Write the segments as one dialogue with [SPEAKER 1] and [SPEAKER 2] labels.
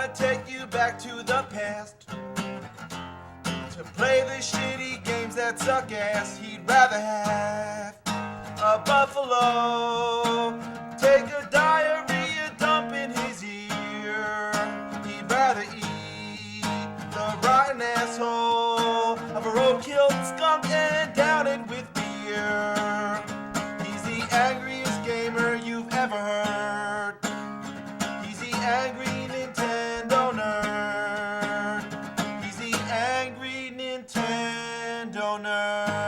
[SPEAKER 1] gonna take you back to the past to play the shitty games that suck ass. He'd rather have a buffalo take a diarrhea dump in his ear. He'd rather eat the rotten asshole of a road-killed skunk and down it with beer. He's the angriest gamer you've ever heard. He's the angry Nintendo nerd. He's the angry Nintendo nerd.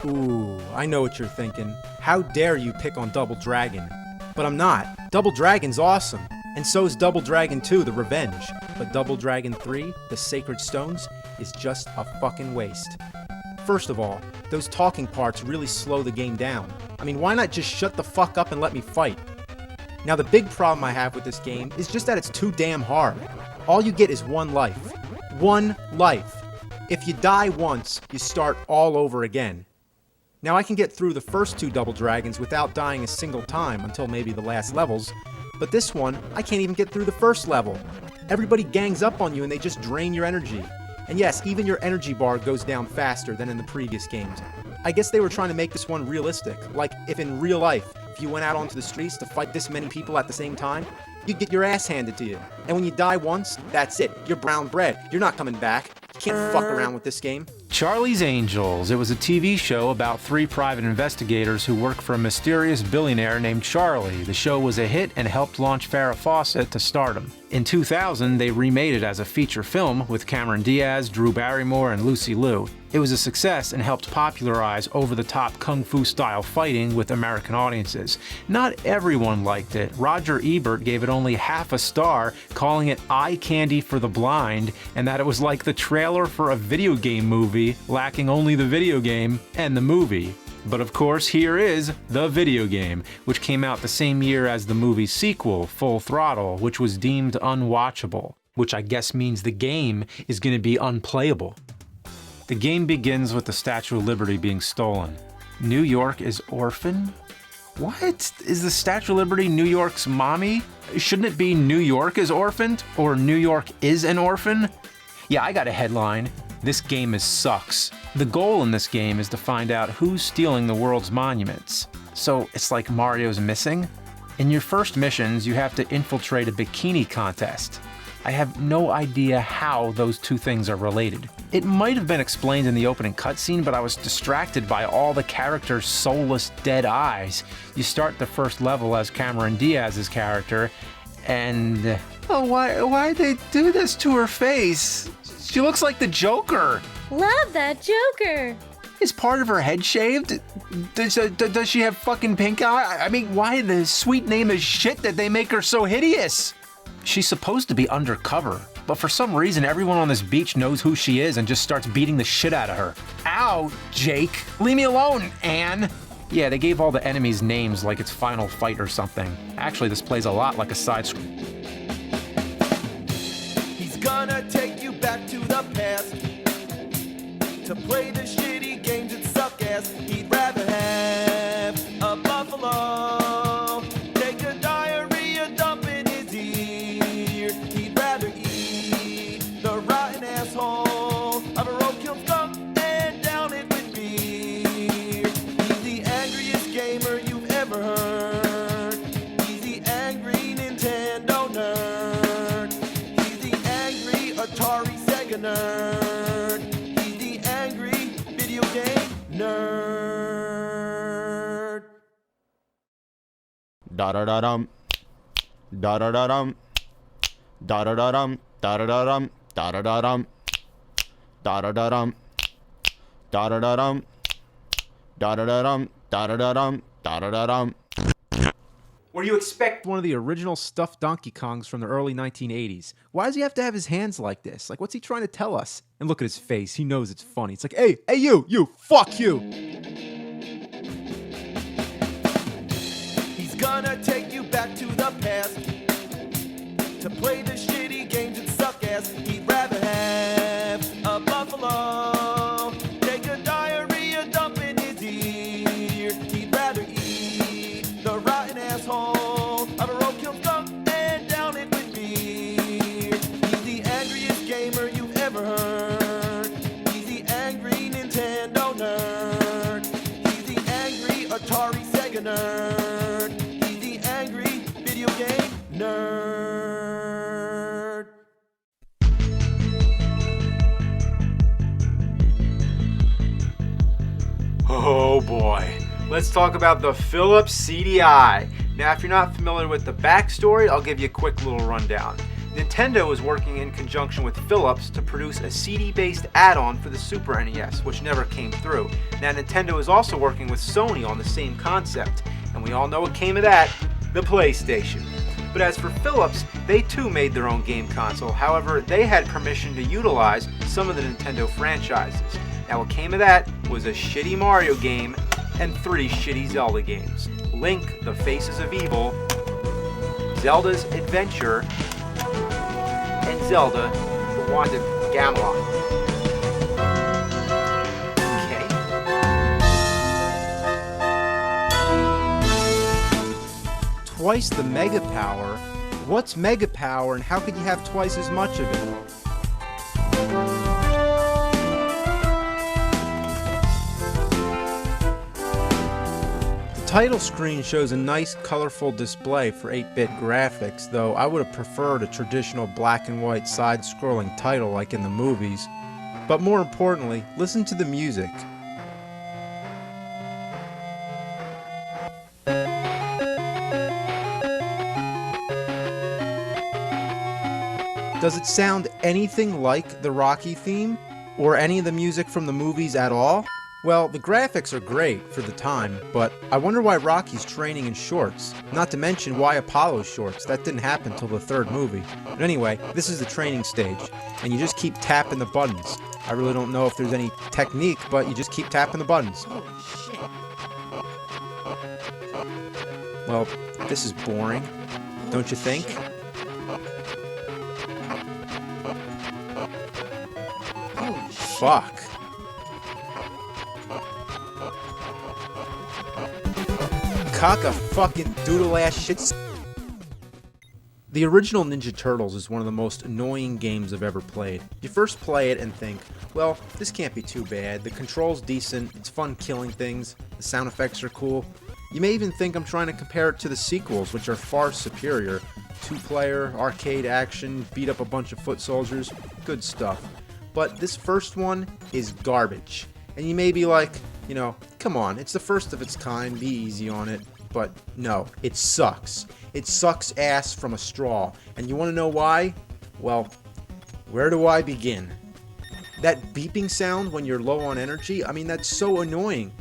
[SPEAKER 2] Ooh, I know what you're thinking. How dare you pick on Double Dragon? But I'm not. Double Dragon's awesome. And so is Double Dragon 2, The Revenge. But Double Dragon 3, The Sacred Stones, is just a fucking waste. First of all, those talking parts really slow the game down. I mean, why not just shut the fuck up and let me fight? Now, the big problem I have with this game is just that it's too damn hard. All you get is one life. One life. If you die once, you start all over again. Now, I can get through the first 2 Double Dragons without dying a single time until maybe the last levels, but this one, I can't even get through the first level. Everybody gangs up on you and they just drain your energy. And yes, even your energy bar goes down faster than in the previous games. I guess they were trying to make this one realistic, like if in real life, if you went out onto the streets to fight this many people at the same time, you'd get your ass handed to you. And when you die once, that's it. You're brown bread. You're not coming back. You can't fuck around with this game.
[SPEAKER 3] Charlie's Angels. It was a TV show about 3 private investigators who work for a mysterious billionaire named Charlie. The show was a hit and helped launch Farrah Fawcett to stardom. In 2000, they remade it as a feature film with Cameron Diaz, Drew Barrymore, and Lucy Liu. It was a success and helped popularize over-the-top kung fu-style fighting with American audiences. Not everyone liked it. Roger Ebert gave it only half a star, calling it eye candy for the blind, and that it was like the trailer for a video game movie, lacking only the video game and the movie. But of course, here is the video game, which came out the same year as the movie's sequel, Full Throttle, which was deemed unwatchable, which I guess means the game is going to be unplayable. The game begins with the Statue of Liberty being stolen. New York is orphan? What? Is the Statue of Liberty New York's mommy? Shouldn't it be New York is orphaned? Or New York is an orphan? Yeah, I got a headline. This game sucks. The goal in this game is to find out who's stealing the world's monuments. So it's like Mario's Missing? In your first missions, you have to infiltrate a bikini contest. I have no idea how those two things are related. It might have been explained in the opening cutscene, but I was distracted by all the characters' soulless dead eyes. You start the first level as Cameron Diaz's character, and... Oh, why'd they do this to her face? She looks like the Joker.
[SPEAKER 4] Love that Joker.
[SPEAKER 3] Is part of her head shaved? Does she have fucking pink eye? I mean, why the sweet name is shit that they make her so hideous? She's supposed to be undercover, but for some reason everyone on this beach knows who she is and just starts beating the shit out of her. Ow, Jake. Leave me alone, Anne. Yeah, they gave all the enemies names like it's Final Fight or something. Actually, this plays a lot like a side scroll.
[SPEAKER 1] He's gonna take you back to the past to play the shitty games that suck ass. He'd rather have a buffalo take a diarrhea dump in his ear. He'd rather eat the rotten asshole of a roadkill skunk and down it with beer. He's the angriest gamer you've ever heard. He's the angry Nintendo nerd. He's the angry Atari Sega nerd. He's the angry video game nerd.
[SPEAKER 5] Da da da dum, da da da dum, da da da dum, da da da dum, da da da dum, da da da dum, da da da dum, da da da dum, da da da dum, da da da dum.
[SPEAKER 2] Where you expect one of the original stuffed Donkey Kongs from the early 1980s. Why does he have to have his hands like this? Like, what's he trying to tell us? And look at his face. He knows it's funny. It's like, hey, you, fuck you.
[SPEAKER 1] He's gonna take you back to the past to play the shitty games that suck ass. He'd rather have a buffalo take a diarrhea dump in his ear. He'd rather eat the rotten asshole mega nerd. He's the angry video game nerd.
[SPEAKER 2] Oh boy. Let's talk about the Philips CDI. Now, if you're not familiar with the backstory, I'll give you a quick little rundown. Nintendo is working in conjunction with Philips to produce a CD-based add-on for the Super NES, which never came through. Now, Nintendo is also working with Sony on the same concept, and we all know what came of that, the PlayStation. But as for Philips, they too made their own game console. However, they had permission to utilize some of the Nintendo franchises. Now, what came of that was a shitty Mario game and 3 shitty Zelda games. Link, The Faces of Evil, Zelda's Adventure, and Zelda, The Wand of Gamelon. Okay. Twice the Mega Power? What's Mega Power and how could you have twice as much of it? The title screen shows a nice colorful display for 8-bit graphics, though I would have preferred a traditional black and white side-scrolling title like in the movies. But more importantly, listen to the music. Does it sound anything like the Rocky theme? Or any of the music from the movies at all? Well, the graphics are great for the time, but I wonder why Rocky's training in shorts. Not to mention why Apollo's shorts. That didn't happen till the 3rd movie. But anyway, this is the training stage, and you just keep tapping the buttons. I really don't know if there's any technique, but you just keep tapping the buttons. Well, this is boring, don't you think? Fuck. Cock a fucking doodle ass shit. The original Ninja Turtles is one of the most annoying games I've ever played. You first play it and think, well, this can't be too bad. The control's decent, it's fun killing things, the sound effects are cool. You may even think I'm trying to compare it to the sequels, which are far superior. 2-player, arcade action, beat up a bunch of foot soldiers, good stuff. But this first one is garbage. And you may be like, you know, come on, it's the first of its kind, be easy on it. But no, it sucks. It sucks ass from a straw. And you want to know why? Well, where do I begin? That beeping sound when you're low on energy, I mean, that's so annoying.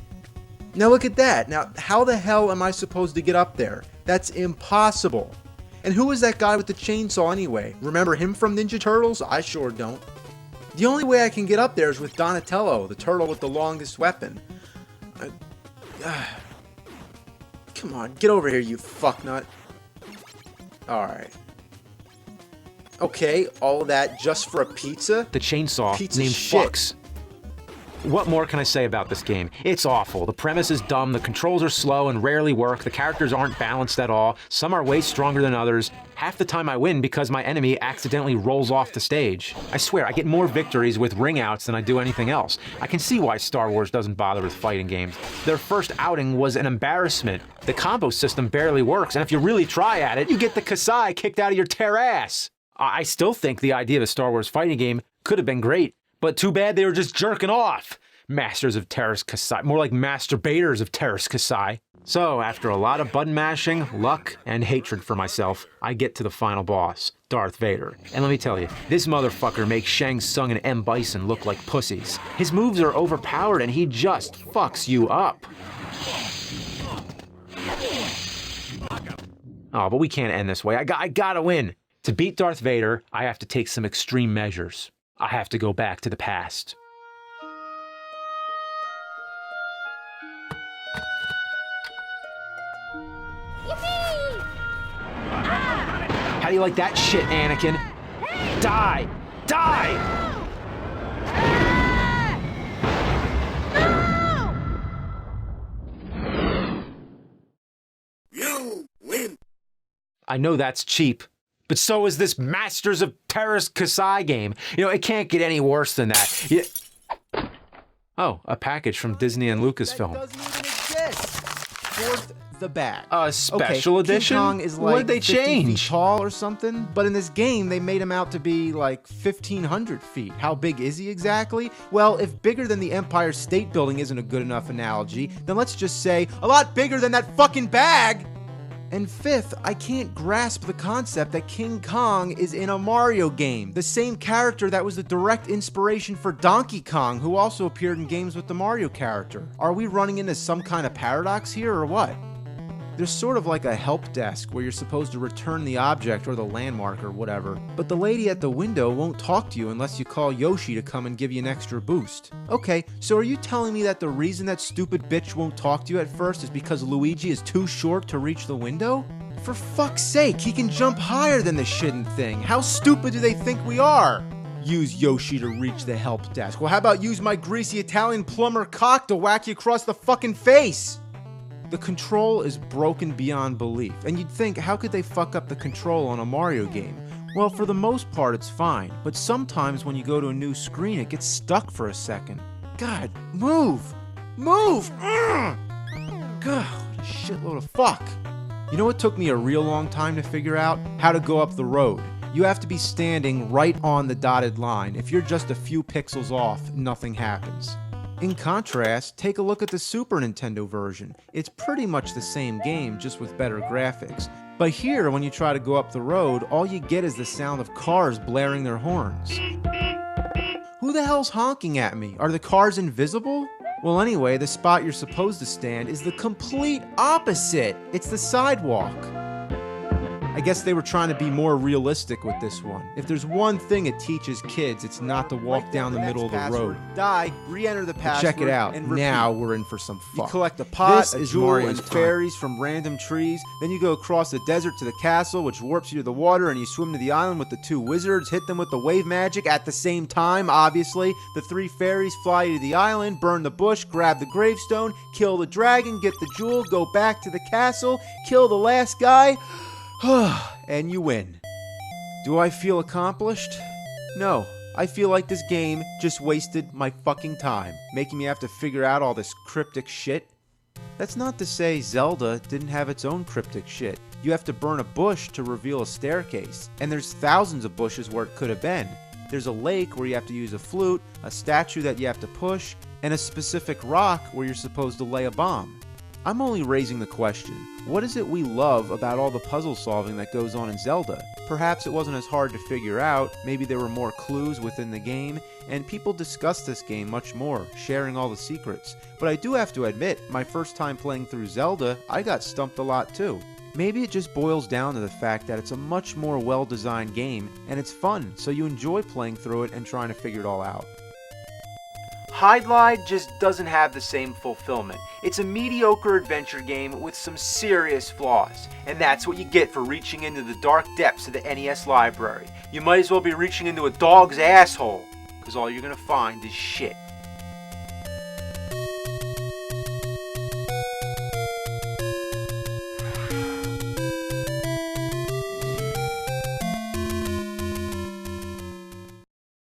[SPEAKER 2] Now look at that. Now, how the hell am I supposed to get up there? That's impossible. And who is that guy with the chainsaw anyway? Remember him from Ninja Turtles? I sure don't. The only way I can get up there is with Donatello, the turtle with the longest weapon. Come on, get over here, you fucknut. Alright. Okay, all of that just for a pizza?
[SPEAKER 3] The chainsaw
[SPEAKER 2] Pizza
[SPEAKER 3] named
[SPEAKER 2] shit.
[SPEAKER 3] Fucks. What more can I say about this game? It's awful. The premise is dumb, the controls are slow and rarely work, the characters aren't balanced at all, some are way stronger than others. Half the time I win because my enemy accidentally rolls off the stage. I swear, I get more victories with ring outs than I do anything else. I can see why Star Wars doesn't bother with fighting games. Their first outing was an embarrassment. The combo system barely works, and if you really try at it, you get the Kasai kicked out of your tear ass. I still think the idea of a Star Wars fighting game could have been great. But too bad they were just jerking off. Masters of Terrace Kasai. More like masturbators of Terrace Kasai. So, after a lot of button mashing, luck, and hatred for myself, I get to the final boss, Darth Vader. And let me tell you, this motherfucker makes Shang Tsung and M. Bison look like pussies. His moves are overpowered and he just fucks you up. Oh, but we can't end this way. I gotta win. To beat Darth Vader, I have to take some extreme measures. I have to go back to the past.
[SPEAKER 4] Yippee!
[SPEAKER 3] How do you like that shit, Anakin? Die! Die!
[SPEAKER 4] No!
[SPEAKER 3] I know that's cheap, but so is this Masters of Terrace Kasai game. You know, it can't get any worse than that. Oh, a package from Disney and Lucasfilm.
[SPEAKER 2] That doesn't even exist. Fourth the bag.
[SPEAKER 3] A special
[SPEAKER 2] okay,
[SPEAKER 3] edition?
[SPEAKER 2] King Kong is
[SPEAKER 3] What
[SPEAKER 2] like
[SPEAKER 3] did they
[SPEAKER 2] 50 feet
[SPEAKER 3] change?
[SPEAKER 2] tall or something, but in this game they made him out to be like 1,500 feet. How big is he exactly? Well, if bigger than the Empire State Building isn't a good enough analogy, then let's just say a lot bigger than that fucking bag! And fifth, I can't grasp the concept that King Kong is in a Mario game, the same character that was the direct inspiration for Donkey Kong, who also appeared in games with the Mario character. Are we running into some kind of paradox here or what? There's sort of like a help desk where you're supposed to return the object or the landmark or whatever, but the lady at the window won't talk to you unless you call Yoshi to come and give you an extra boost. Okay, so are you telling me that the reason that stupid bitch won't talk to you at first is because Luigi is too short to reach the window? For fuck's sake, he can jump higher than the shitting thing. How stupid do they think we are? Use Yoshi to reach the help desk. Well, how about use my greasy Italian plumber cock to whack you across the fucking face? The control is broken beyond belief, and you'd think, how could they fuck up the control on a Mario game? Well, for the most part it's fine, but sometimes when you go to a new screen it gets stuck for a second. God, move! Move! Ugh! God, what a shitload of fuck! You know what took me a real long time to figure out? How to go up the road. You have to be standing right on the dotted line. If you're just a few pixels off, nothing happens. In contrast, take a look at the Super Nintendo version. It's pretty much the same game, just with better graphics. But here, when you try to go up the road, all you get is the sound of cars blaring their horns. Who the hell's honking at me? Are the cars invisible? Well, anyway, the spot you're supposed to stand is the complete opposite. It's the sidewalk. I guess they were trying to be more realistic with this one. If there's one thing it teaches kids, it's not to walk down the middle of the road.
[SPEAKER 1] Die, re-enter the
[SPEAKER 2] But
[SPEAKER 1] password.
[SPEAKER 2] check it out.
[SPEAKER 1] And repeat.
[SPEAKER 2] Now we're in for some
[SPEAKER 1] You
[SPEAKER 2] fuck.
[SPEAKER 1] collect a pot,
[SPEAKER 2] This
[SPEAKER 1] a
[SPEAKER 2] is
[SPEAKER 1] jewel,
[SPEAKER 2] Mario's
[SPEAKER 1] and
[SPEAKER 2] time.
[SPEAKER 1] fairies from random trees. Then you go across the desert to the castle, which warps you to the water, and you swim to the island with the two wizards. Hit them with the wave magic at the same time, obviously. The three fairies fly you to the island, burn the bush, grab the gravestone, kill the dragon, get the jewel, go back to the castle, kill the last guy, and you win. Do I feel accomplished? No. I feel like this game just wasted my fucking time, making me have to figure out all this cryptic shit. That's not to say Zelda didn't have its own cryptic shit. You have to burn a bush to reveal a staircase, and there's thousands of bushes where it could have been. There's a lake where you have to use a flute, a statue that you have to push, and a specific rock where you're supposed to lay a bomb. I'm only raising the question, what is it we love about all the puzzle solving that goes on in Zelda? Perhaps it wasn't as hard to figure out, maybe there were more clues within the game, and people discussed this game much more, sharing all the secrets. But I do have to admit, my first time playing through Zelda, I got stumped a lot too. Maybe it just boils down to the fact that it's a much more well-designed game, and it's fun, so you enjoy playing through it and trying to figure it all out. Hide just doesn't have the same fulfillment. It's a mediocre adventure game with some serious flaws, and that's what you get for reaching into the dark depths of the NES library. You might as well be reaching into a dog's asshole, because all you're gonna find is shit.